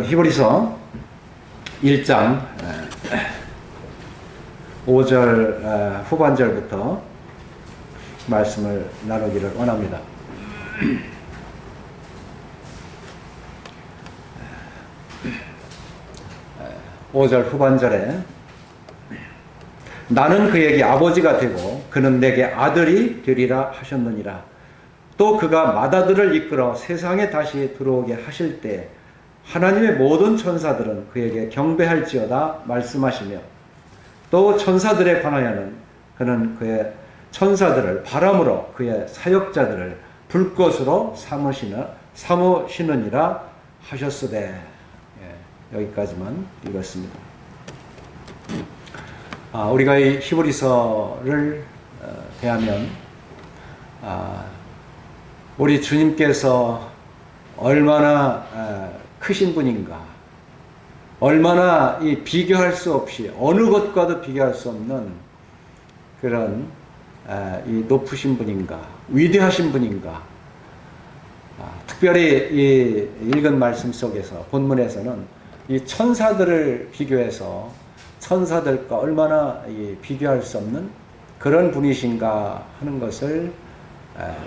히브리서 1장 5절 후반절부터 말씀을 나누기를 원합니다. 5절 후반절에 나는 그에게 아버지가 되고 그는 내게 아들이 되리라 하셨느니라. 또 그가 맏아들을 이끌어 세상에 다시 들어오게 하실 때 하나님의 모든 천사들은 그에게 경배할지어다 말씀하시며, 또 천사들에 관하여는 그는 그의 천사들을 바람으로 그의 사역자들을 불꽃으로 삼으시느니라 하셨으되. 여기까지만 읽었습니다. 우리가 이 히브리서를 대하면 우리 주님께서 얼마나 크신 분인가, 얼마나 이 비교할 수 없이 어느 것과도 비교할 수 없는 그런 이 높으신 분인가, 위대하신 분인가. 특별히 이 읽은 말씀 속에서 본문에서는 이 천사들을 비교해서 천사들과 얼마나 비교할 수 없는 그런 분이신가 하는 것을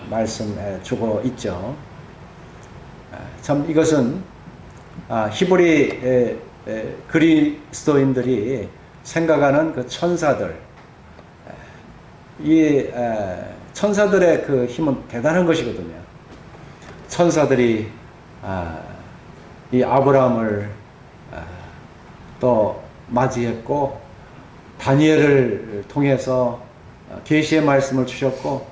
말씀해 주고 있죠. 참 이것은 히브리 그리스도인들이 생각하는 그 천사들, 이 천사들의 그 힘은 대단한 것이거든요. 천사들이 이 아브라함을 또 맞이했고, 다니엘을 통해서 계시의 말씀을 주셨고,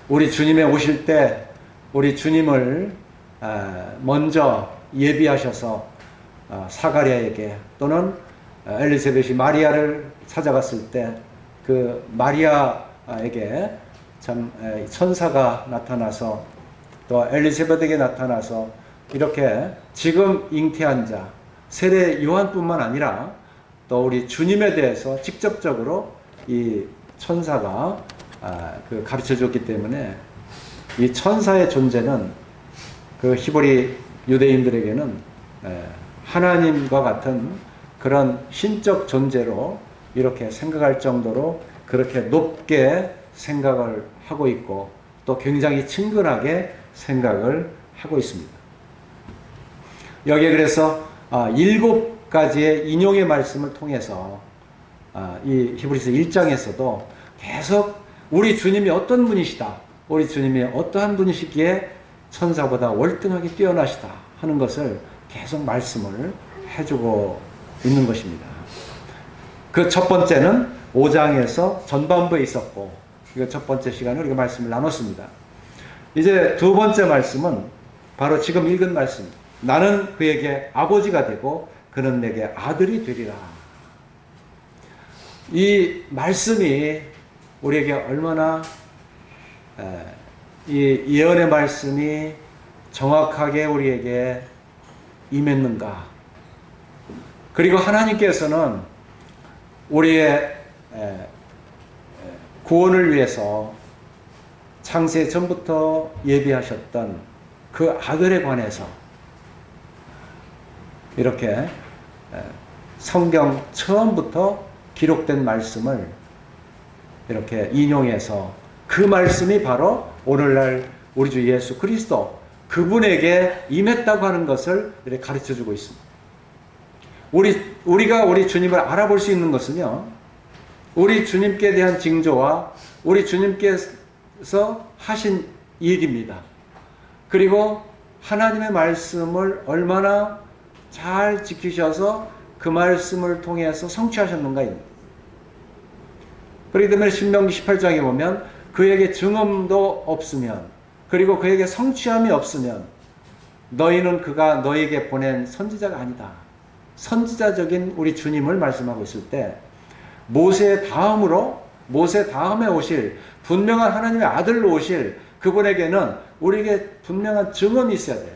우리 주님에 오실 때 우리 주님을 먼저 예비하셔서 사가랴에게, 또는 엘리사벳이 마리아를 찾아갔을 때 그 마리아에게 참 천사가 나타나서, 또 엘리사벳에게 나타나서 이렇게 지금 잉태한 자 세례 요한뿐만 아니라 또 우리 주님에 대해서 직접적으로 이 천사가 가르쳐 줬기 때문에 이 천사의 존재는 그 히브리 유대인들에게는 하나님과 같은 그런 신적 존재로 이렇게 생각할 정도로 그렇게 높게 생각을 하고 있고, 또 굉장히 친근하게 생각을 하고 있습니다. 여기에 그래서 7가지의 인용의 말씀을 통해서 이 히브리서 1장에서도 계속 우리 주님이 어떤 분이시다, 우리 주님이 어떠한 분이시기에 천사보다 월등하게 뛰어나시다 하는 것을 계속 말씀을 해주고 있는 것입니다. 그 첫 번째는 5장에서 전반부에 있었고, 이거 첫 번째 시간에 우리가 말씀을 나눴습니다. 이제 두 번째 말씀은 바로 지금 읽은 말씀, 나는 그에게 아버지가 되고 그는 내게 아들이 되리라. 이 말씀이 우리에게 얼마나 이 예언의 말씀이 정확하게 우리에게 임했는가. 그리고 하나님께서는 우리의 구원을 위해서 창세 전부터 예비하셨던 그 아들에 관해서 이렇게 성경 처음부터 기록된 말씀을 이렇게 인용해서 그 말씀이 바로 오늘날 우리 주 예수 그리스도 그분에게 임했다고 하는 것을 이렇게 가르쳐주고 있습니다. 우리가 우리 주님을 알아볼 수 있는 것은요, 우리 주님께 대한 징조와 우리 주님께서 하신 일입니다. 그리고 하나님의 말씀을 얼마나 잘 지키셔서 그 말씀을 통해서 성취하셨는가입니다. 그렇기 때문에 신명기 18장에 보면 그에게 증언도 없으면, 그리고 그에게 성취함이 없으면 너희는 그가 너희에게 보낸 선지자가 아니다. 선지자적인 우리 주님을 말씀하고 있을 때 모세 다음에 오실 분명한 하나님의 아들로 오실 그분에게는 우리에게 분명한 증언이 있어야 돼요.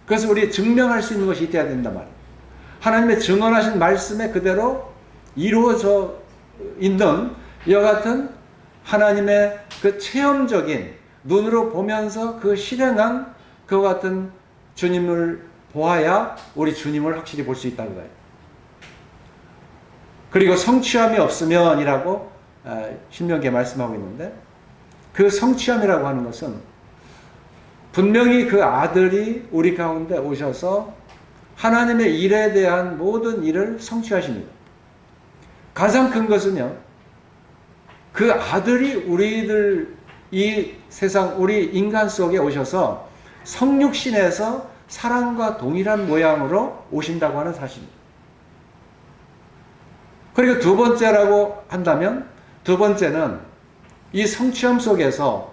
그래서 우리 증명할 수 있는 것이 있어야 된단 말이에요. 하나님의 증언하신 말씀에 그대로 이루어져 있는 이와 같은 하나님의 그 체험적인 눈으로 보면서 그 실행한 그와 같은 주님을 보아야 우리 주님을 확실히 볼 수 있다는 거예요. 그리고 성취함이 없으면이라고 신명기에 말씀하고 있는데, 그 성취함이라고 하는 것은 분명히 그 아들이 우리 가운데 오셔서 하나님의 일에 대한 모든 일을 성취하십니다. 가장 큰 것은요, 그 아들이 우리들 이 세상 우리 인간 속에 오셔서 성육신에서 사람과 동일한 모양으로 오신다고 하는 사실입니다. 그리고 두 번째라고 한다면, 두 번째는 이 성취함 속에서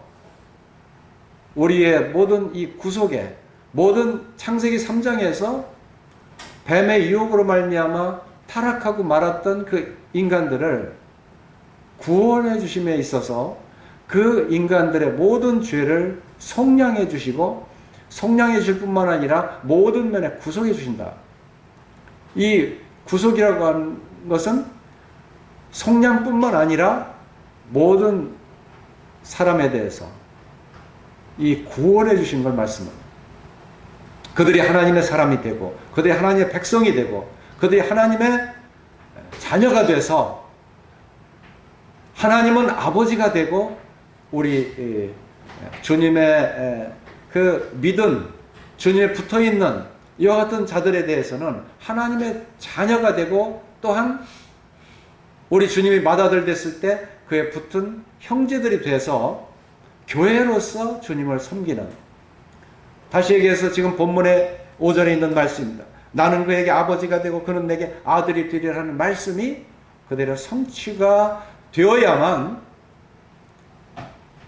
우리의 모든 이 구속에, 모든 창세기 3장에서 뱀의 유혹으로 말미암아 타락하고 말았던 그 인간들을 구원해 주심에 있어서 그 인간들의 모든 죄를 속량해 주시고, 속량해 줄 뿐만 아니라 모든 면에 구속해 주신다. 이 구속이라고 하는 것은 속량뿐만 아니라 모든 사람에 대해서 이 구원해 주신 걸 말씀합니다. 그들이 하나님의 사람이 되고, 그들이 하나님의 백성이 되고, 그들이 하나님의 자녀가 돼서 하나님은 아버지가 되고, 우리 주님의 그 믿음, 주님에 붙어있는 이와 같은 자들에 대해서는 하나님의 자녀가 되고, 또한 우리 주님이 맏아들 됐을 때 그에 붙은 형제들이 돼서 교회로서 주님을 섬기는, 다시 얘기해서 지금 본문의 5절에 있는 말씀입니다. 나는 그에게 아버지가 되고 그는 내게 아들이 되리라는 말씀이 그대로 성취가 되어야만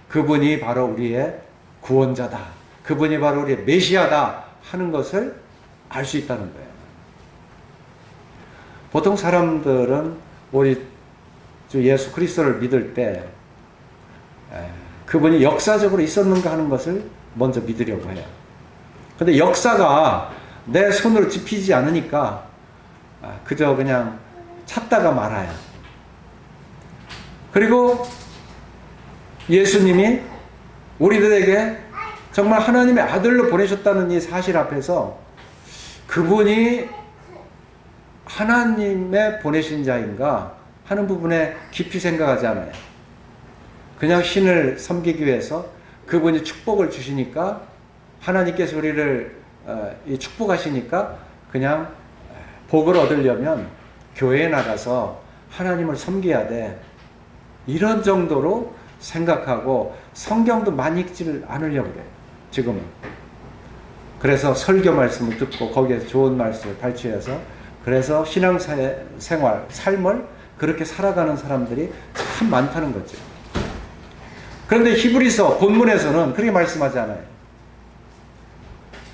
그분이 바로 우리의 구원자다, 그분이 바로 우리의 메시아다 하는 것을 알 수 있다는 거예요. 보통 사람들은 우리 주 예수 그리스도를 믿을 때 그분이 역사적으로 있었는가 하는 것을 먼저 믿으려고 해요. 근데 역사가 내 손으로 짚히지 않으니까 그저 그냥 찾다가 말아요. 그리고 예수님이 우리들에게 정말 하나님의 아들로 보내셨다는 이 사실 앞에서 그분이 하나님의 보내신 자인가 하는 부분에 깊이 생각하지 않아요. 그냥 신을 섬기기 위해서 그분이 축복을 주시니까, 하나님께서 우리를 축복하시니까 그냥 복을 얻으려면 교회에 나가서 하나님을 섬겨야 돼, 이런 정도로 생각하고 생경도 많이 읽지를 않으려고 그래요, 지금은. 그래서 설교 말씀을 듣고 거기에서 좋은 말씀을 발췌해서, 그래서 신앙생활, 삶을 그렇게 살아가는 사람들이 참 많다는 거죠. 그런데 히브리서 본문에서는 그렇게 말씀하지 않아요.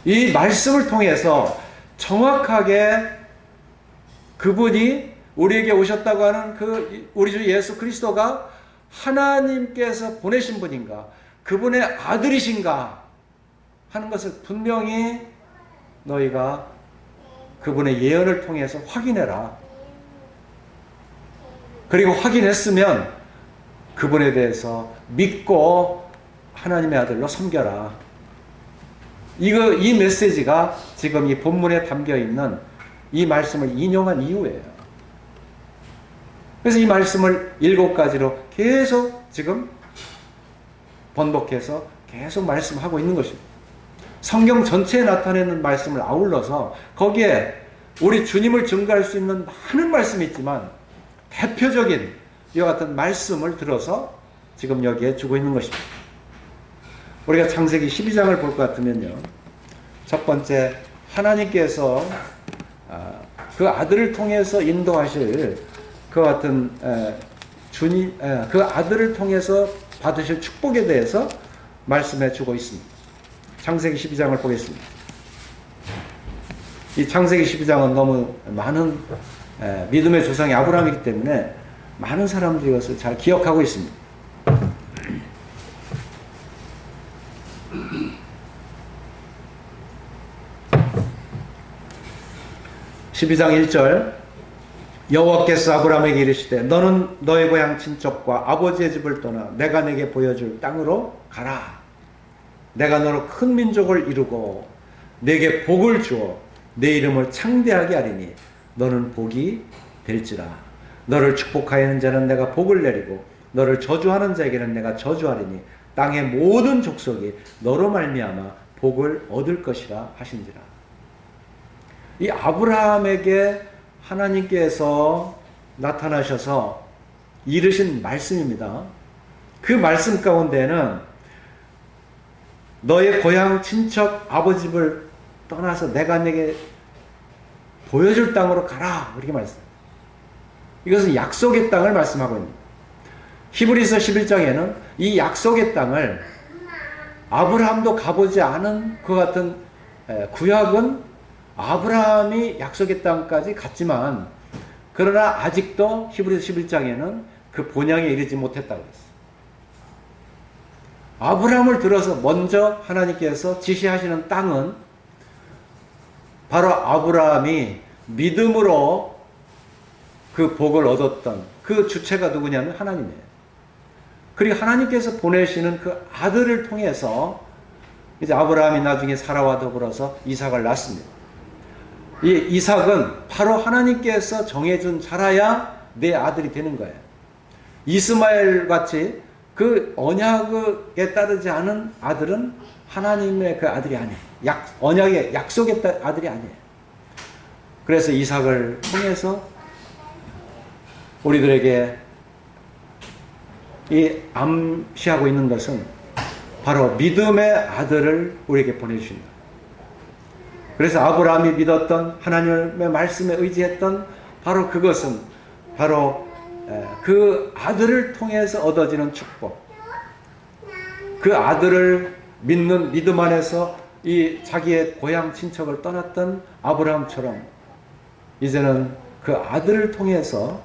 이 말씀을 통해서 정확하게 그분이 우리에게 오셨다고 하는 그 우리 주 예수 그리스도가 하나님께서 보내신 분인가, 그분의 아들이신가 하는 것을 분명히 너희가 그분의 예언을 통해서 확인해라. 그리고 확인했으면 그분에 대해서 믿고 하나님의 아들로 섬겨라. 이 메시지가 지금 이 본문에 담겨 있는 이 말씀을 인용한 이유예요. 그래서 이 말씀을 7가지로 계속 지금 번복해서 계속 말씀하고 있는 것입니다. 성경 전체에 나타내는 말씀을 아울러서 거기에 우리 주님을 증거할 수 있는 많은 말씀이 있지만 대표적인 이와 같은 말씀을 들어서 지금 여기에 주고 있는 것입니다. 우리가 창세기 12장을 볼 것 같으면요, 첫 번째, 하나님께서 그 아들을 통해서 인도하실 그 같은 주님, 그 아들을 통해서 받으실 축복에 대해서 말씀해 주고 있습니다. 창세기 12장을 보겠습니다. 이 창세기 12장은 너무 많은 믿음의 조상이 아브라함이기 때문에 많은 사람들이 이것을 잘 기억하고 있습니다. 12장 1절, 여호와께서 아브라함에게 이르시되 너는 너의 고향 친척과 아버지의 집을 떠나 내가 내게 보여줄 땅으로 가라. 내가 너로 큰 민족을 이루고 내게 복을 주어 내 이름을 창대하게 하리니 너는 복이 될지라. 너를 축복하는 자는 내가 복을 내리고 너를 저주하는 자에게는 내가 저주하리니 땅의 모든 족속이 너로 말미암아 복을 얻을 것이라 하신지라. 이 아브라함에게 하나님께서 나타나셔서 이르신 말씀입니다. 그 말씀 가운데는 너의 고향 친척 아버지 집을 떠나서 내가 내게 보여줄 땅으로 가라, 이렇게 말씀. 이것은 약속의 땅을 말씀하고 있습니다. 히브리서 11장에는 이 약속의 땅을 아브라함도 가보지 않은 그 같은 구약은 아브라함이 약속의 땅까지 갔지만 그러나 아직도 히브리서 11장에는 그 본향에 이르지 못했다고 했어요. 아브라함을 들어서 먼저 하나님께서 지시하시는 땅은 바로 아브라함이 믿음으로 그 복을 얻었던 그 주체가 누구냐면 하나님이에요. 그리고 하나님께서 보내시는 그 아들을 통해서 이제 아브라함이 나중에 사라와 더불어서 이삭을 낳습니다. 이 이삭은 바로 하나님께서 정해준 자라야 내 아들이 되는 거예요. 이스마엘 같이 그 언약에 따르지 않은 아들은 하나님의 그 아들이 아니에요. 언약의 약속의 아들이 아니에요. 그래서 이삭을 통해서 우리들에게 이 암시하고 있는 것은 바로 믿음의 아들을 우리에게 보내주신다. 그래서 아브라함이 믿었던 하나님의 말씀에 의지했던 바로 그것은 바로 그 아들을 통해서 얻어지는 축복. 그 아들을 믿는 믿음 안에서 이 자기의 고향 친척을 떠났던 아브라함처럼 이제는 그 아들을 통해서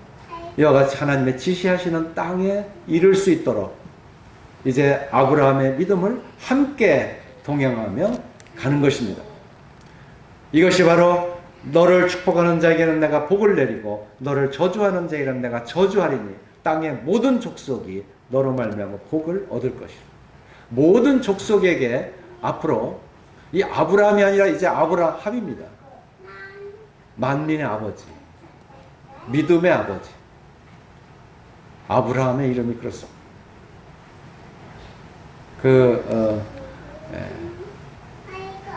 이와 같이 하나님의 지시하시는 땅에 이를 수 있도록 이제 아브라함의 믿음을 함께 동행하며 가는 것입니다. 이것이 바로 너를 축복하는 자에게는 내가 복을 내리고 너를 저주하는 자에게는 내가 저주하리니 땅의 모든 족속이 너로 말미암아 복을 얻을 것이다. 모든 족속에게 앞으로 이 아브라함이 아니라 이제 아브라함입니다. 만민의 아버지, 믿음의 아버지. 아브라함의 이름이 그렇습니다.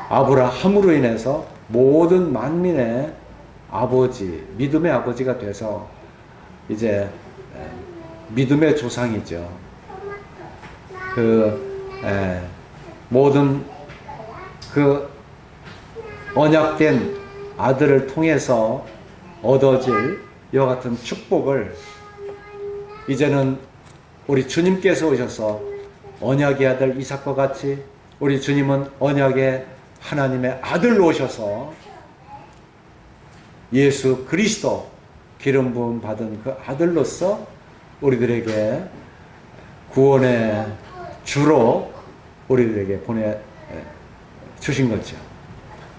아브라함으로 인해서 모든 만민의 아버지, 믿음의 아버지가 돼서 이제 믿음의 조상이죠. 모든 그 언약된 아들을 통해서 얻어질 이와 같은 축복을 이제는 우리 주님께서 오셔서 언약의 아들 이삭과 같이 우리 주님은 언약의 하나님의 아들로 오셔서 예수 그리스도 기름 부음 받은 그 아들로서 우리들에게 구원의 주로 우리들에게 보내 주신 거죠.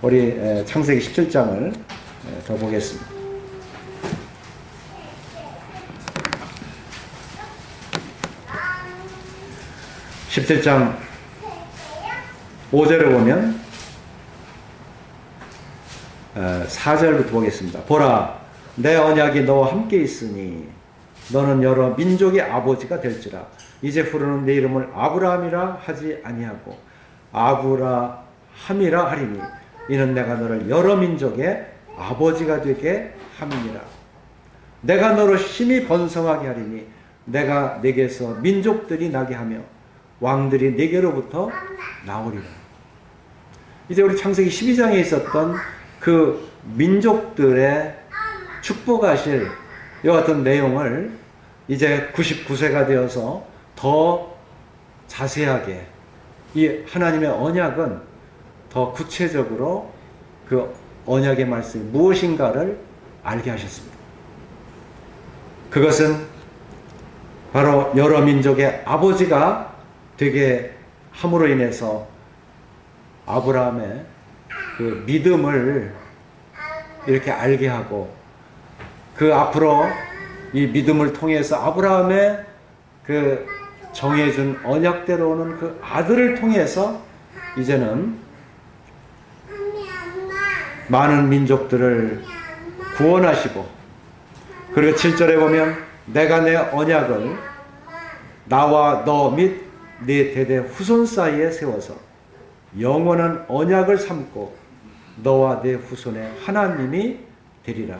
우리 창세기 17장을 더 보겠습니다. 17장 5절을 보면 4절부터 보겠습니다. 보라, 내 언약이 너와 함께 있으니 너는 여러 민족의 아버지가 될지라. 이제부로는 내 이름을 아브라함이라 하지 아니하고 아브라함이라 하리니 이는 내가 너를 여러 민족의 아버지가 되게 함이니라. 내가 너를 심히 번성하게 하리니 내가 네게서 민족들이 나게 하며 왕들이 네게로부터 나오리라. 이제 우리 창세기 12장에 있었던 그 민족들의 축복하실 이와 같은 내용을 이제 99세가 되어서 더 자세하게 이 하나님의 언약은 더 구체적으로 그 언약의 말씀이 무엇인가를 알게 하셨습니다. 그것은 바로 여러 민족의 아버지가 되게 함으로 인해서 아브라함의 그 믿음을 이렇게 알게 하고 그 앞으로 이 믿음을 통해서 아브라함의 그 정해준 언약대로 오는 그 아들을 통해서 이제는 많은 민족들을 구원하시고, 그리고 7절에 보면 내가 내 언약을 나와 너 및 네 대대 후손 사이에 세워서 영원한 언약을 삼고 너와 네 후손의 하나님이 되리라.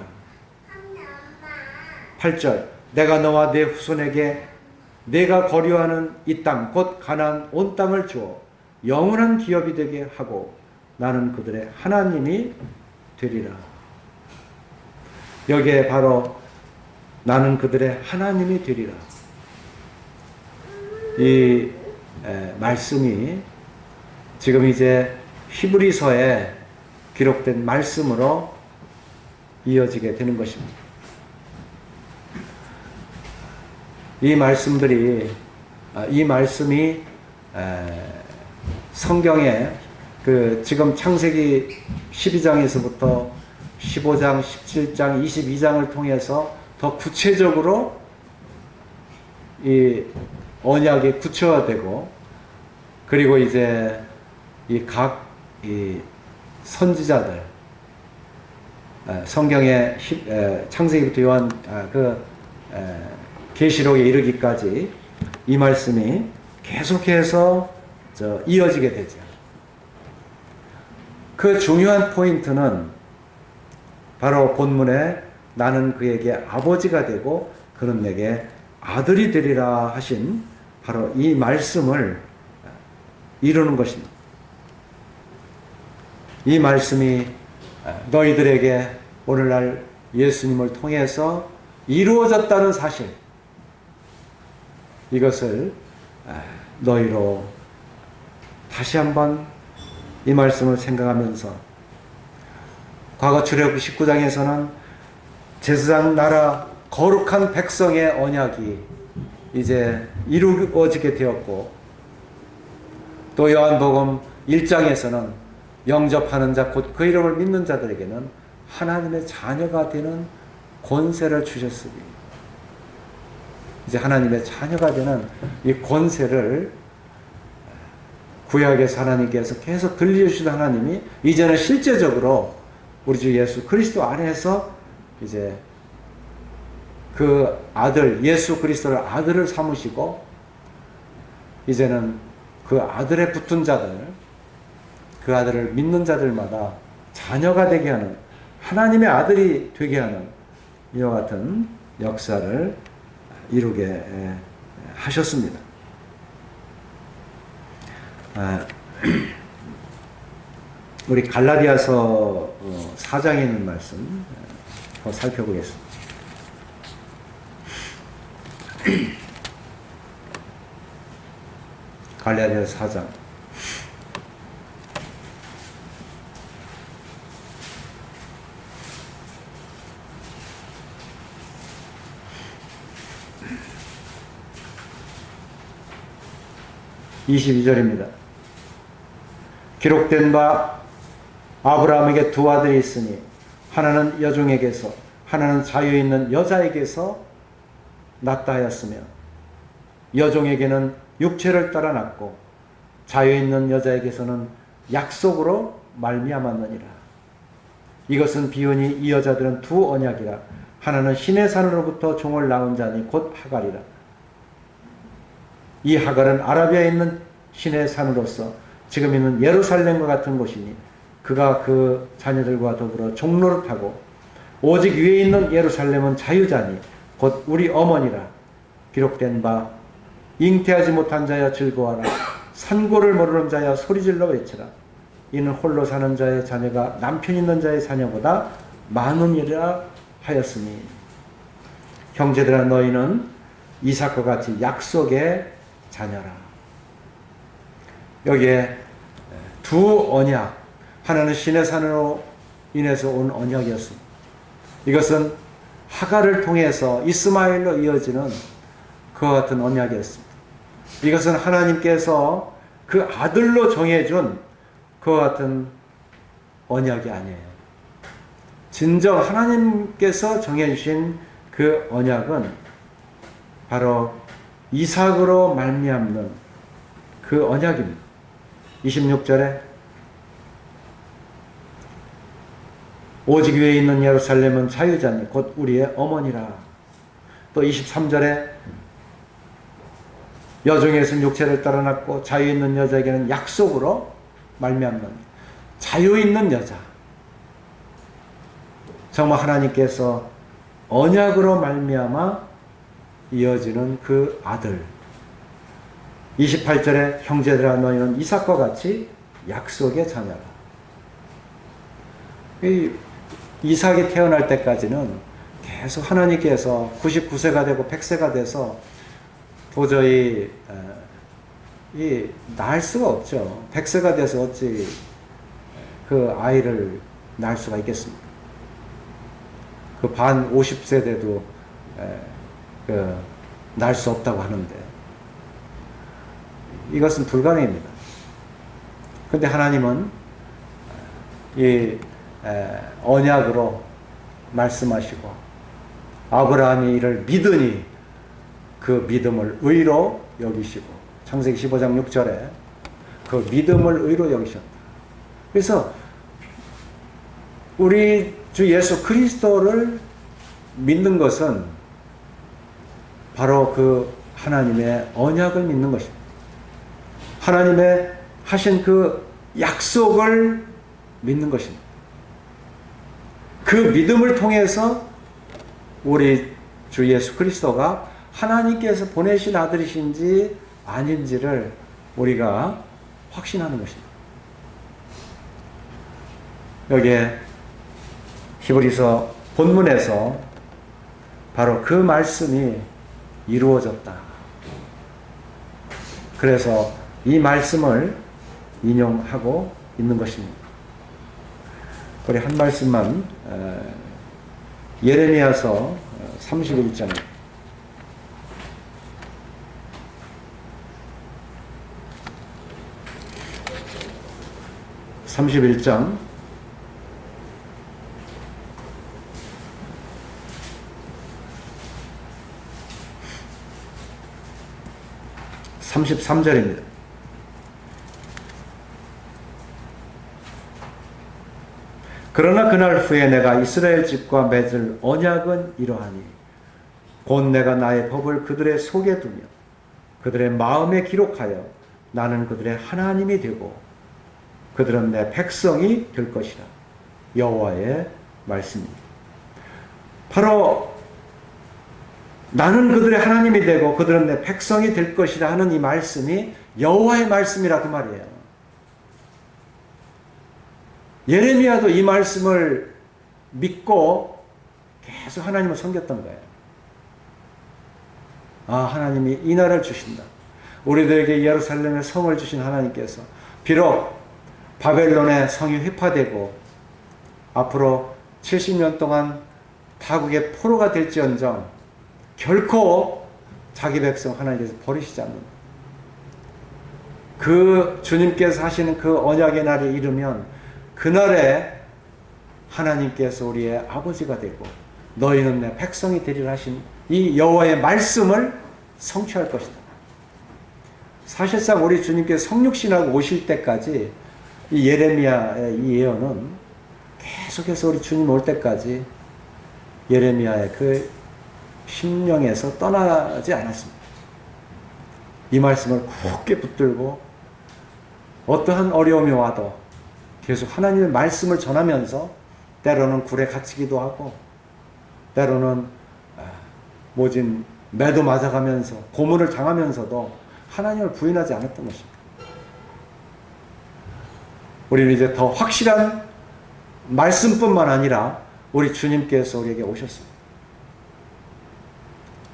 8절 내가 너와 네 후손에게 내가 거류하는 이 땅 곧 가나안 온 땅을 주어 영원한 기업이 되게 하고 나는 그들의 하나님이 되리라. 여기에 바로 나는 그들의 하나님이 되리라. 이 말씀이 지금 이제 히브리서에 기록된 말씀으로 이어지게 되는 것입니다. 이 말씀이 성경에 지금 창세기 12장에서부터 15장, 17장, 22장을 통해서 더 구체적으로 이 언약이 구체화되고, 그리고 이제 이 선지자들, 성경의 창세기부터 요한 계시록에 이르기까지 이 말씀이 계속해서 이어지게 되죠. 그 중요한 포인트는 바로 본문에 나는 그에게 아버지가 되고 그는 내게 아들이 되리라 하신 바로 이 말씀을 이루는 것입니다. 이 말씀이 너희들에게 오늘날 예수님을 통해서 이루어졌다는 사실, 이것을 너희로 다시 한번 이 말씀을 생각하면서, 과거 출애굽기 19장에서는 제사장 나라 거룩한 백성의 언약이 이제 이루어지게 되었고, 또 요한복음 1장에서는 영접하는 자 곧 그 이름을 믿는 자들에게는 하나님의 자녀가 되는 권세를 주셨으니, 이제 하나님의 자녀가 되는 이 권세를 구약에서 하나님께서 계속 들려주시던 하나님이 이제는 실제적으로 우리 주 예수 그리스도 안에서 이제 그 아들 예수 그리스도를 아들을 삼으시고, 이제는 그 아들에 붙은 자들, 그 아들을 믿는 자들마다 자녀가 되게 하는, 하나님의 아들이 되게 하는 이와 같은 역사를 이루게 하셨습니다. 우리 갈라디아서 4장에 있는 말씀 더 살펴보겠습니다. 갈라디아서 4장 22절입니다. 기록된 바 아브라함에게 두 아들이 있으니 하나는 여종에게서 하나는 자유 있는 여자에게서 낳다 하였으며 여종에게는 육체를 따라 낳고 자유 있는 여자에게서는 약속으로 말미암았느니라. 이것은 비유니 이 여자들은 두 언약이라. 하나는 신의 산으로부터 종을 낳은 자니 곧 하갈이라. 이 하갈은 아라비아에 있는 신의 산으로서 지금 있는 예루살렘과 같은 곳이니 그가 그 자녀들과 더불어 종로를 타고 오직 위에 있는 예루살렘은 자유자니 곧 우리 어머니라. 기록된 바 잉태하지 못한 자여 즐거워하라. 산고를 모르는 자여 소리질러 외치라. 이는 홀로 사는 자의 자녀가 남편 있는 자의 자녀보다 많으니라 하였으니, 형제들아 너희는 이삭과 같이 약속의 자녀라. 여기에 두 언약, 하나는 신의 산으로 인해서 온 언약이었습니다. 이것은 하갈을 통해서 이스마엘로 이어지는 그와 같은 언약이었습니다. 이것은 하나님께서 그 아들로 정해준 그와 같은 언약이 아니에요. 진정 하나님께서 정해주신 그 언약은 바로 이삭으로 말미암는 그 언약입니다. 26절에 오직 위에 있는 예루살렘은 자유자니 곧 우리의 어머니라. 또 23절에 여종에서는 육체를 떨어놨고 자유 있는 여자에게는 약속으로 말미암는 자유 있는 여자. 정말 하나님께서 언약으로 말미암아 이어지는 그 아들. 28절에 형제들아 너희는 이삭과 같이 약속의 자녀라. 이삭이 태어날 때까지는 계속 하나님께서 99세가 되고 100세가 돼서 도저히 낳을 수가 없죠. 100세가 돼서 어찌 그 아이를 낳을 수가 있겠습니까? 그 반 50세 돼도 낳을 수 없다고 하는데 이것은 불가능입니다. 그런데 하나님은 이 언약으로 말씀하시고 아브라함이 이를 믿으니 그 믿음을 의로 여기시고 창세기 15장 6절에 그 믿음을 의로 여기셨다. 그래서 우리 주 예수 그리스도를 믿는 것은 바로 그 하나님의 언약을 믿는 것입니다. 하나님의 하신 그 약속을 믿는 것입니다. 그 믿음을 통해서 우리 주 예수 그리스도가 하나님께서 보내신 아들이신지 아닌지를 우리가 확신하는 것입니다. 여기에 히브리서 본문에서 바로 그 말씀이 이루어졌다. 그래서 이 말씀을 인용하고 있는 것입니다. 우리 한 말씀만 예레미야서 31장 31장 33절입니다. 그러나 그날 후에 내가 이스라엘 집과 맺을 언약은 이러하니 곧 내가 나의 법을 그들의 속에 두며 그들의 마음에 기록하여 나는 그들의 하나님이 되고 그들은 내 백성이 될 것이라. 여호와의 말씀입니다. 바로 나는 그들의 하나님이 되고 그들은 내 백성이 될 것이라 하는 이 말씀이 여호와의 말씀이라 그 말이에요. 예레미야도 이 말씀을 믿고 계속 하나님을 섬겼던 거예요. 아, 하나님이 이 나라를 주신다. 우리들에게 예루살렘의 성을 주신 하나님께서 비록 바벨론의 성이 회파되고 앞으로 70년 동안 타국의 포로가 될지언정 결코 자기 백성 하나님께서 버리시지 않는다. 그 주님께서 하시는 그 언약의 날이 이르면 그날에 하나님께서 우리의 아버지가 되고 너희는 내 백성이 되리라 하신 이 여호와의 말씀을 성취할 것이다. 사실상 우리 주님께서 성육신하고 오실 때까지 이 예레미야의 이 예언은 계속해서 우리 주님 올 때까지 예레미야의 그 심령에서 떠나지 않았습니다. 이 말씀을 굳게 붙들고 어떠한 어려움이 와도 계속 하나님의 말씀을 전하면서 때로는 굴에 갇히기도 하고 때로는 모진 매도 맞아가면서 고문을 당하면서도 하나님을 부인하지 않았던 것입니다. 우리는 이제 더 확실한 말씀뿐만 아니라 우리 주님께서 우리에게 오셨습니다.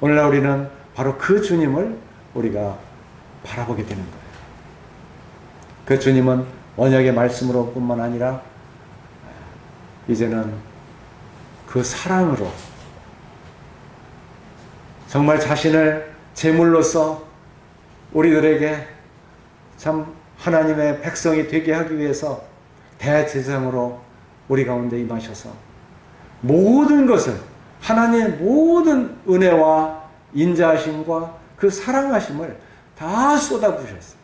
오늘날 우리는 바로 그 주님을 우리가 바라보게 되는 거예요. 그 주님은 언약의 말씀으로 뿐만 아니라 이제는 그 사랑으로 정말 자신을 제물로서 우리들에게 참 하나님의 백성이 되게 하기 위해서 대제사장으로 우리 가운데 임하셔서 모든 것을 하나님의 모든 은혜와 인자하심과 그 사랑하심을 다 쏟아부으셨어요.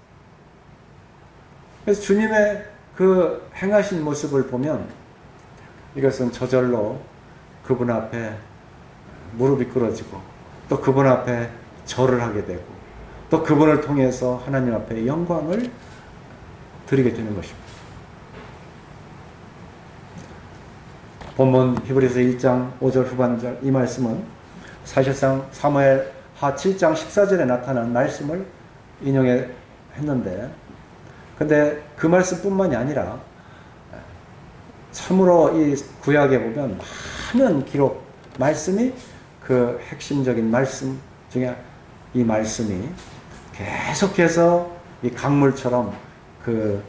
그래서 주님의 그 행하신 모습을 보면 이것은 저절로 그분 앞에 무릎이 꿇어지고 또 그분 앞에 절을 하게 되고 또 그분을 통해서 하나님 앞에 영광을 드리게 되는 것입니다. 본문 히브리서 1장 5절 후반절 이 말씀은 사실상 사무엘 하 7장 14절에 나타난 말씀을 인용했는데 근데 그 말씀뿐만이 아니라 참으로 이 구약에 보면 많은 기록 말씀이 그 핵심적인 말씀 중에 이 말씀이 계속해서 이 강물처럼 그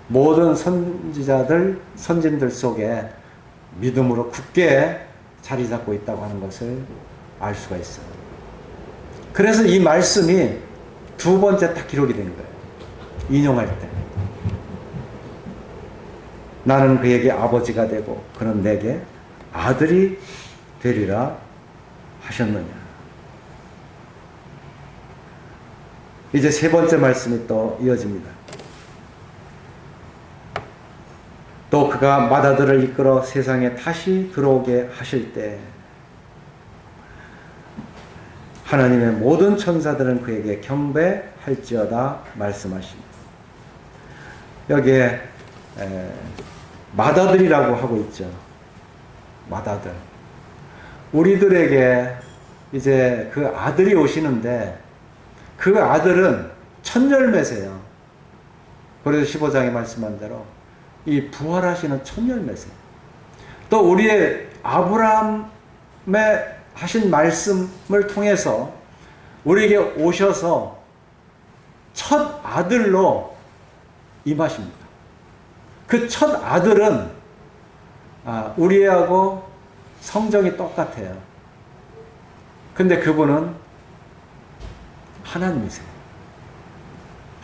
모든 선지자들 선진들 속에 믿음으로 굳게 자리 잡고 있다고 하는 것을 알 수가 있어요. 그래서 이 말씀이 두 번째 딱 기록이 된 거예요. 인용할 때 나는 그에게 아버지가 되고 그는 내게 아들이 되리라 하셨느냐. 이제 세 번째 말씀이 또 이어집니다. 또 그가 맏아들을 이끌어 세상에 다시 들어오게 하실 때 하나님의 모든 천사들은 그에게 경배할지어다 말씀하십니다. 여기에 맏아들이라고 하고 있죠. 맏아들. 우리들에게 이제 그 아들이 오시는데 그 아들은 첫 열매세요. 그래서 15장에 말씀한 대로 이 부활하시는 첫 열매세요. 또 우리의 아브라함의 하신 말씀을 통해서 우리에게 오셔서 첫 아들로 임하십니다. 그 첫 아들은 우리하고 성정이 똑같아요. 근데 그분은 하나님이세요.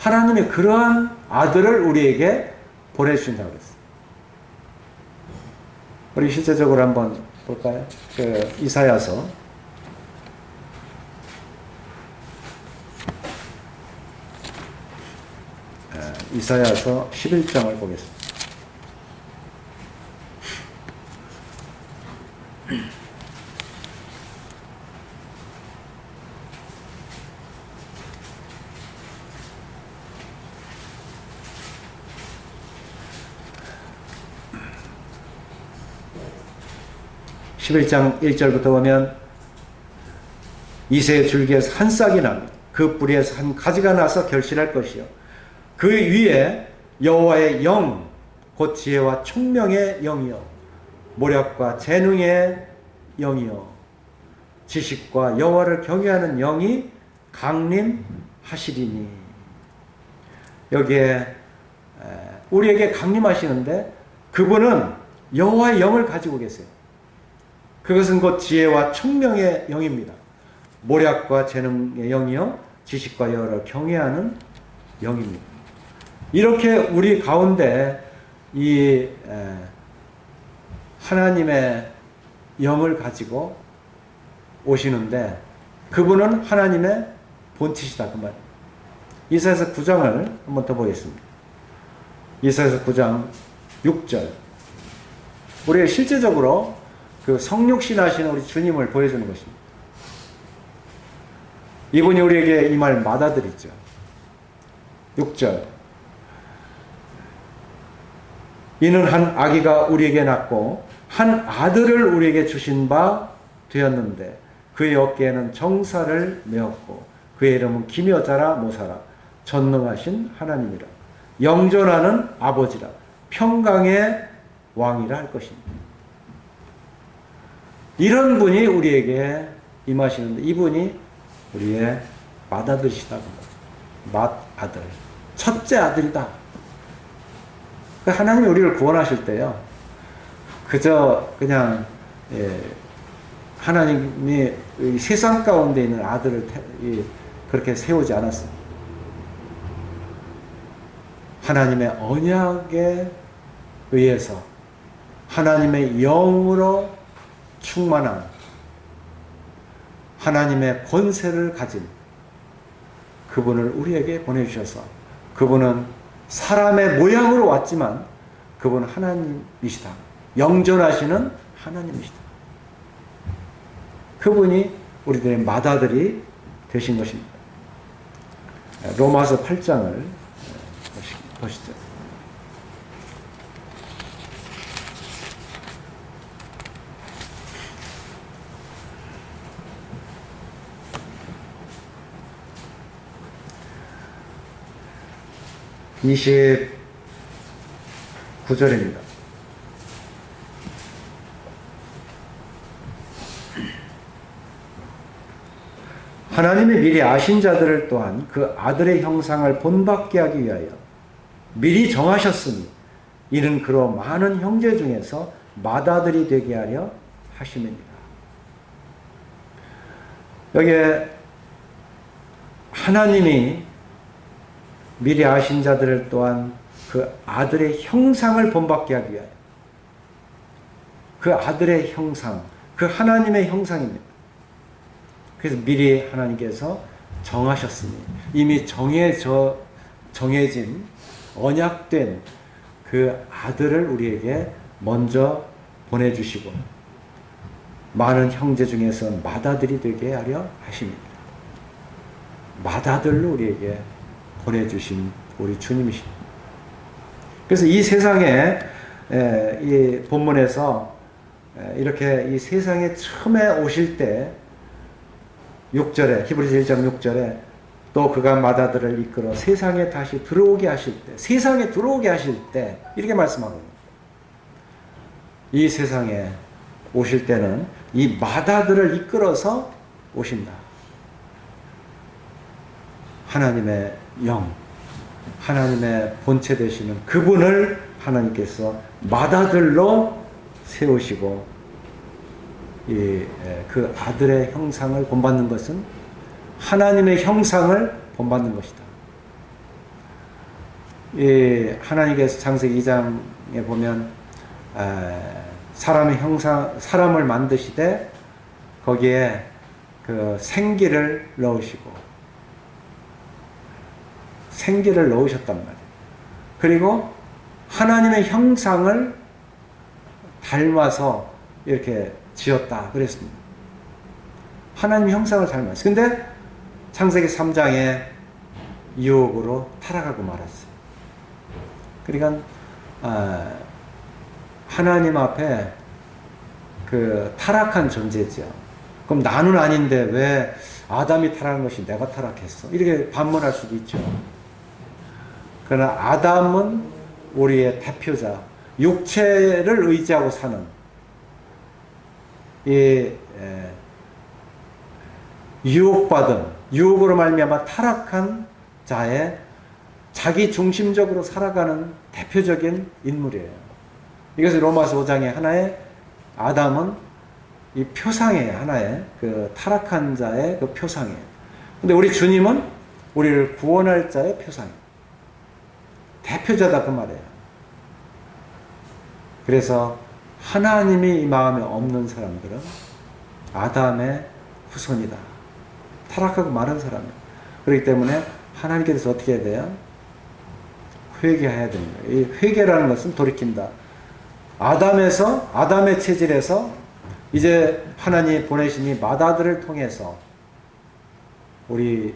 하나님이 그러한 아들을 우리에게 보내주신다고 그랬어요. 우리 실제적으로 한번 볼까요? 그 이사야서 이사야서 11장을 보겠습니다. (11장) 1절부터 보면 이새의 줄기에서 한 싹이 나며 그 뿌리에서 한 가지가 나서 결실할 것이요 그 위에 여호와의 영 곧 지혜와 총명의 영이요 모략과 재능의 영이요 지식과 여호와를 경외하는 영이 강림하시리니. 여기에 우리에게 강림하시는데 그분은 여호와의 영을 가지고 계세요. 그것은 곧 지혜와 총명의 영입니다. 모략과 재능의 영이요 지식과 여호와를 경외하는 영입니다. 이렇게 우리 가운데 이 하나님의 영을 가지고 오시는데 그분은 하나님의 본체시다 그 말. 이사야서 9장을 한번 더 보겠습니다. 이사야서 9장 6절. 우리가 실제적으로 그 성육신하신 우리 주님을 보여주는 것입니다. 이분이 우리에게 이 말 맏아들이죠. 6절. 이는 한 아기가 우리에게 낳고 한 아들을 우리에게 주신 바 되었는데 그의 어깨에는 정사를 메었고 그의 이름은 기묘자라 모사라 전능하신 하나님이라 영존하는 아버지라 평강의 왕이라 할 것입니다. 이런 분이 우리에게 임하시는데 이분이 우리의 맏아들이시다. 맏아들. 첫째 아들이다. 하나님이 우리를 구원하실 때요. 그저 그냥 하나님이 세상 가운데 있는 아들을 그렇게 세우지 않았습니다. 하나님의 언약에 의해서 하나님의 영으로 충만한 하나님의 권세를 가진 그분을 우리에게 보내주셔서 그분은 사람의 모양으로 왔지만 그분은 하나님이시다. 영존하시는 하나님이시다. 그분이 우리들의 맏아들이 되신 것입니다. 로마서 8장을 보시죠. (29절입니다) 하나님이 미리 아신 자들을 또한 그 아들의 형상을 본받게 하기 위하여 미리 정하셨으니 이는 그로 많은 형제 중에서 맏아들이 되게 하려 하심입니다. 여기에 하나님이 미리 아신 자들을 또한 그 아들의 형상을 본받게 하기 위하여, 그 아들의 형상, 그 하나님의 형상입니다. 그래서 미리 하나님께서 정하셨으니, 이미 정해진 언약된 그 아들을 우리에게 먼저 보내주시고 많은 형제 중에서 맏아들이 되게 하려 하십니다. 맏아들로 우리에게 보내주신 우리 주님이십니다. 그래서 이 세상에 이 본문에서 이렇게 이 세상에 처음에 오실 때 6절에 히브리서 1장 6절에 또 그가 맏아들을 이끌어 세상에 다시 들어오게 하실 때, 세상에 들어오게 하실 때 이렇게 말씀하거든요. 이 세상에 오실 때는 이 맏아들을 이끌어서 오신다. 하나님의 영, 하나님의 본체 되시는 그분을 하나님께서 맏아들로 세우시고 그 아들의 형상을 본받는 것은 하나님의 형상을 본받는 것이다. 하나님께서 창세기 2장에 보면 사람의 형상, 사람을 만드시되 거기에 그 생기를 넣으셨단 말이에요. 그리고 하나님의 형상을 닮아서 이렇게 지었다 그랬습니다. 하나님 형상을 닮았어요. 근데 창세기 3장에 유혹으로 타락하고 말았어요. 그러니까 하나님 앞에 그 타락한 존재죠. 그럼 나는 아닌데 왜 아담이 타락한 것이 내가 타락했어? 이렇게 반문할 수도 있죠. 그러나 아담은 우리의 대표자, 육체를 의지하고 사는 유혹으로 말미암아 타락한 자의 자기 중심적으로 살아가는 대표적인 인물이에요. 이것은 로마서 5장의 하나의 아담은 이 표상이에요. 하나의 그 타락한 자의 그 표상이에요. 근데 우리 주님은 우리를 구원할 자의 표상이에요. 대표자다 그 말이에요. 그래서 하나님이 이 마음에 없는 사람들은 아담의 후손이다. 타락하고 마른 사람이에요. 그렇기 때문에 하나님께서 어떻게 해야 돼요? 회개해야 됩니다. 이 회개라는 것은 돌이킨다. 아담의 체질에서 이제 하나님이 보내시니 맏아들을 통해서 우리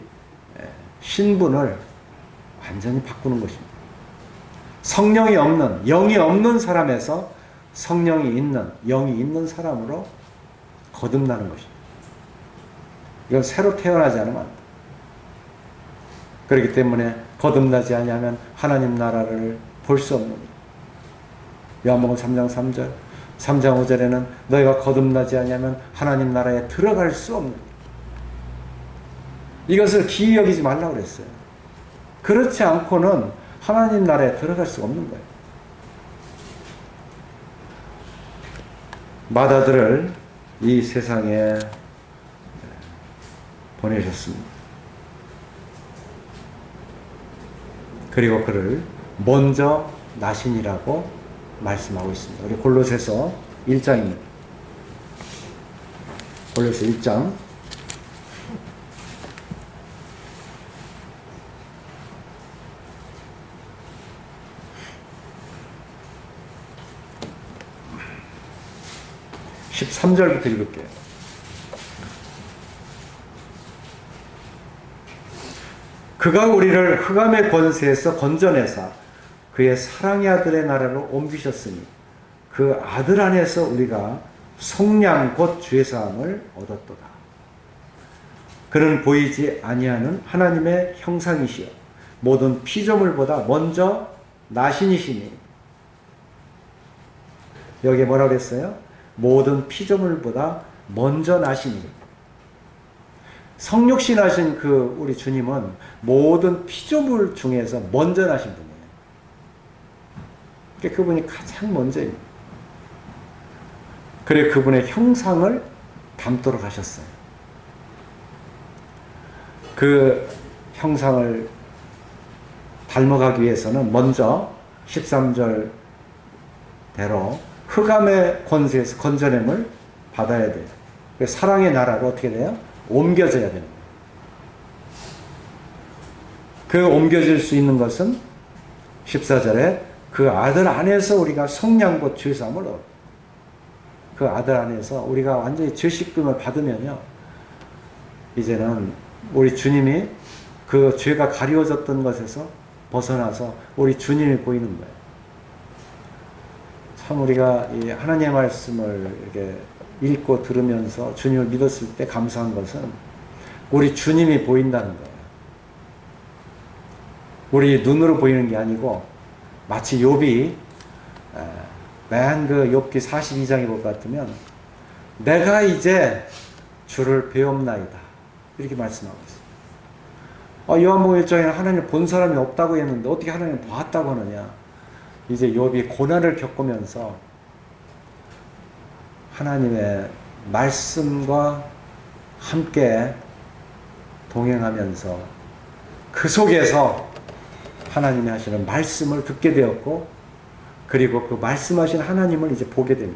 신분을 완전히 바꾸는 것입니다. 성령이 없는, 영이 없는 사람에서 성령이 있는, 영이 있는 사람으로 거듭나는 것입니다. 이건 새로 태어나지 않으면 안 돼. 그렇기 때문에 거듭나지 아니하면 하나님 나라를 볼 수 없는 거예요. 요한복음 3장 3절, 3장 5절에는 너희가 거듭나지 아니하면 하나님 나라에 들어갈 수 없는 거예요. 이것을 기이 여기지 말라고 그랬어요. 그렇지 않고는 하나님 나라에 들어갈 수가 없는 거예요. 맏아들을 이 세상에 보내셨습니다. 그리고 그를 먼저 나신이라고 말씀하고 있습니다. 우리 골로새서 1장입니다. 골로새 1장 13절부터 읽을게요. 그가 우리를 흑암의 권세에서 건져내사 그의 사랑의 아들의 나라로 옮기셨으니 그 아들 안에서 우리가 속량 곧 주의 사함을 얻었도다. 그는 보이지 아니하는 하나님의 형상이시여 모든 피조물보다 먼저 나신이시니. 여기에 뭐라고 그랬어요? 모든 피조물보다 먼저 나시니. 성육신하신 그 우리 주님은 모든 피조물 중에서 먼저 나신 분이에요. 그러니까 그분이 가장 먼저입니다. 그래 그분의 형상을 담도록 하셨어요. 그 형상을 닮아가기 위해서는 먼저 13절대로 흑암의 권세에서 건져냄을 받아야 돼요. 사랑의 나라로 어떻게 돼요? 옮겨져야 되는 거예요. 그 옮겨질 수 있는 것은 14절에 그 아들 안에서 우리가 속량 곧 주의 사함을 얻어. 그 아들 안에서 우리가 완전히 죄 씻김을 받으면요, 이제는 우리 주님이 그 죄가 가리워졌던 것에서 벗어나서 우리 주님이 보이는 거예요. 참 우리가 이 하나님의 말씀을 이렇게 읽고 들으면서 주님을 믿었을 때 감사한 것은 우리 주님이 보인다는 거예요. 우리 눈으로 보이는 게 아니고 마치 욥이 맨 그 욥기 42장에 볼 것 같으면 내가 이제 주를 배웁나이다 이렇게 말씀하고 있어요. 요한복음 1장에는 하나님 본 사람이 없다고 했는데 어떻게 하나님 봤다고 하느냐. 이제 욥이 고난을 겪으면서 하나님의 말씀과 함께 동행하면서 그 속에서 하나님이 하시는 말씀을 듣게 되었고, 그리고 그 말씀하신 하나님을 이제 보게 된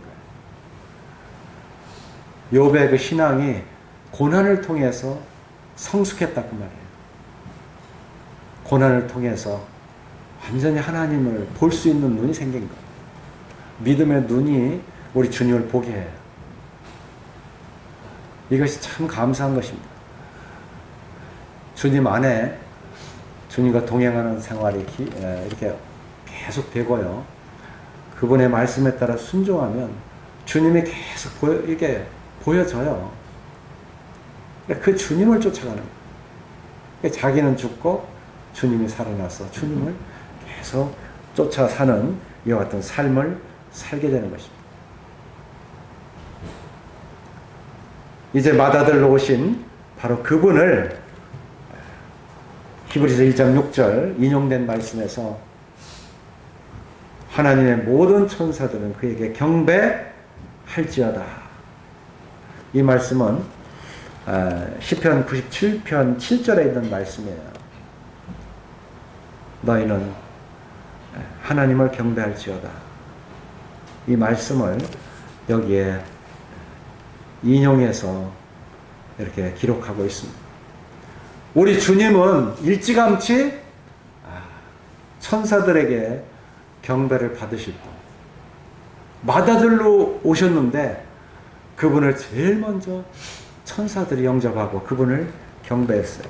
거예요. 욥의 그 신앙이 고난을 통해서 성숙했다 그 말이에요. 고난을 통해서 완전히 하나님을 볼 수 있는 눈이 생긴 거예요. 믿음의 눈이 우리 주님을 보게 해요. 이것이 참 감사한 것입니다. 주님 안에 주님과 동행하는 생활이 이렇게 계속 되고요. 그분의 말씀에 따라 순종하면 주님이 계속 이렇게 보여져요. 그 주님을 쫓아가는 거예요. 자기는 죽고 주님이 살아나서 주님을 계속 쫓아 사는 이와 같은 삶을 살게 되는 것입니다. 이제 맏아들로 오신 바로 그분을 히브리서 1장 6절 인용된 말씀에서 하나님의 모든 천사들은 그에게 경배할지어다. 이 말씀은 시편 97편 7절에 있는 말씀이에요. 너희는 하나님을 경배할지어다. 이 말씀을 여기에 인용해서 이렇게 기록하고 있습니다. 우리 주님은 일찌감치 천사들에게 경배를 받으실 분. 맏아들로 오셨는데 그분을 제일 먼저 천사들이 영접하고 그분을 경배했어요.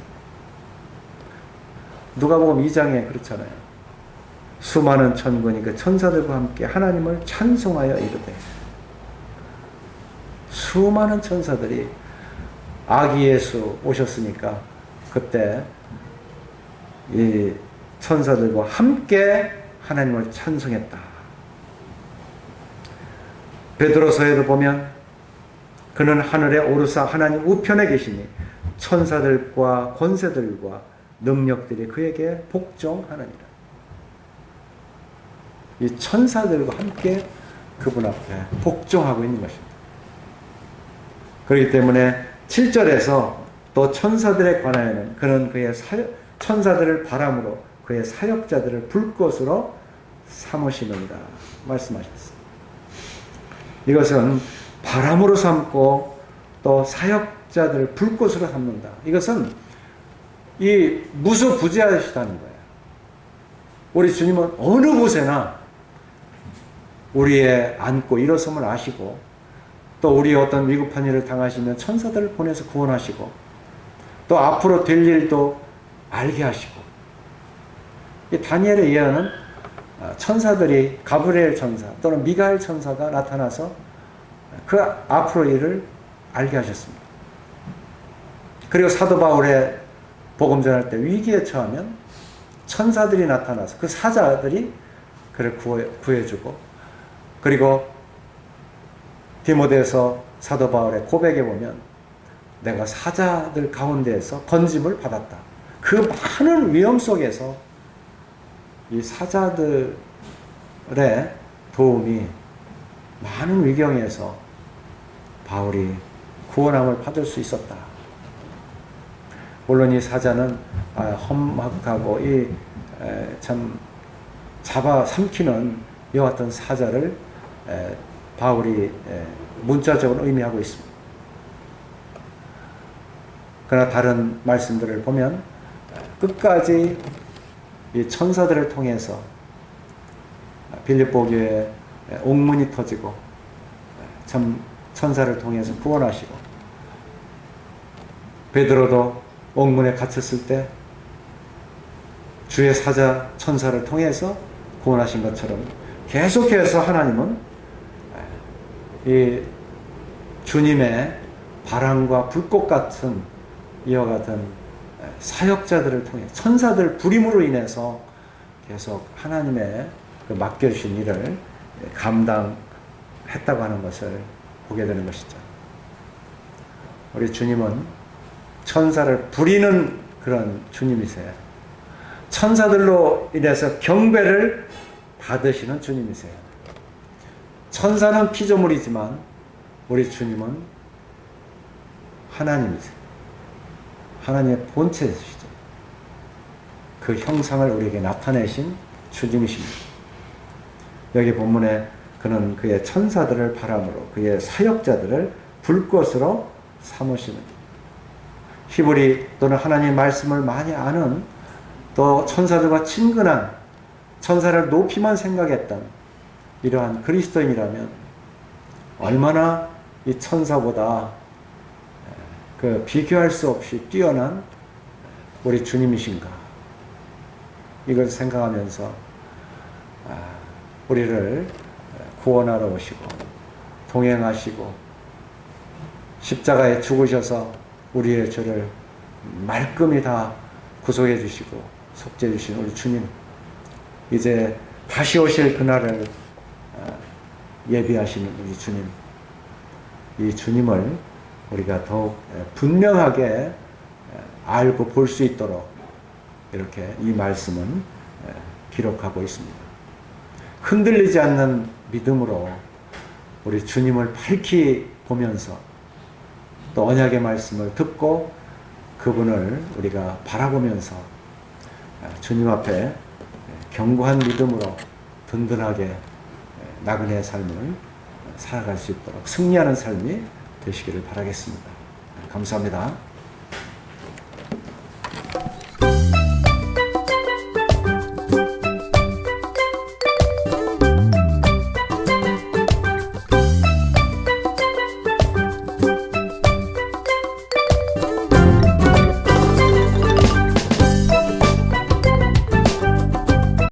누가복음 2장에 그렇잖아요. 수많은 천군이 그 천사들과 함께 하나님을 찬송하여 이르되. 수많은 천사들이 아기 예수 오셨으니까 그때 이 천사들과 함께 하나님을 찬송했다. 베드로서에도 보면 그는 하늘에 오르사 하나님 우편에 계시니 천사들과 권세들과 능력들이 그에게 복종하느니라. 이 천사들과 함께 그분 앞에 복종하고 있는 것입니다. 그렇기 때문에 7절에서 또 천사들에 관하여는 그는 그의 천사들을 바람으로 그의 사역자들을 불꽃으로 삼으시느니라 말씀하셨습니다. 이것은 바람으로 삼고 또 사역자들을 불꽃으로 삼는다. 이것은 이 무소부재하시다는 거예요. 우리 주님은 어느 곳에나 우리의 앉고 일어섬을 아시고 또 우리 어떤 위급한 일을 당하시면 천사들을 보내서 구원하시고, 또 앞으로 될 일도 알게 하시고, 이 다니엘의 예언은 천사들이, 가브리엘 천사 또는 미가엘 천사가 나타나서 그 앞으로 일을 알게 하셨습니다. 그리고 사도 바울의 복음 전할 때 위기에 처하면 천사들이 나타나서 그 사자들이 그를 구해주고, 그리고 디모데서 사도 바울의 고백에 보면 내가 사자들 가운데에서 건짐을 받았다. 그 많은 위험 속에서 이 사자들의 도움이 많은 위경에서 바울이 구원함을 받을 수 있었다. 물론 이 사자는 험악하고 참 잡아삼키는 이와 같은 사자를 바울이 문자적으로 의미하고 있습니다. 그러나 다른 말씀들을 보면 끝까지 이 천사들을 통해서 빌립보 교회에 옥문이 터지고 참 천사를 통해서 구원하시고, 베드로도 옥문에 갇혔을 때 주의 사자 천사를 통해서 구원하신 것처럼 계속해서 하나님은 이 주님의 바람과 불꽃 같은 이와 같은 사역자들을 통해 천사들 부림으로 인해서 계속 하나님의 그 맡겨주신 일을 감당했다고 하는 것을 보게 되는 것이죠. 우리 주님은 천사를 부리는 그런 주님이세요. 천사들로 인해서 경배를 받으시는 주님이세요. 천사는 피조물이지만 우리 주님은 하나님이세요. 하나님의 본체이시죠. 그 형상을 우리에게 나타내신 주님이십니다. 여기 본문에 그는 그의 천사들을 바람으로 그의 사역자들을 불꽃으로 삼으시는, 히브리 또는 하나님의 말씀을 많이 아는, 또 천사들과 친근한, 천사를 높이만 생각했던 이러한 그리스도인이라면 얼마나 이 천사보다 그 비교할 수 없이 뛰어난 우리 주님이신가, 이걸 생각하면서 우리를 구원하러 오시고 동행하시고 십자가에 죽으셔서 우리의 죄를 말끔히 다 구속해 주시고 속죄해 주신 우리 주님, 이제 다시 오실 그날을 예비하시는 우리 주님, 이 주님을 우리가 더욱 분명하게 알고 볼 수 있도록 이렇게 이 말씀은 기록하고 있습니다. 흔들리지 않는 믿음으로 우리 주님을 밝히 보면서 또 언약의 말씀을 듣고 그분을 우리가 바라보면서 주님 앞에 견고한 믿음으로 든든하게 나그네의 삶을 살아갈 수 있도록 승리하는 삶이 되시기를 바라겠습니다. 감사합니다.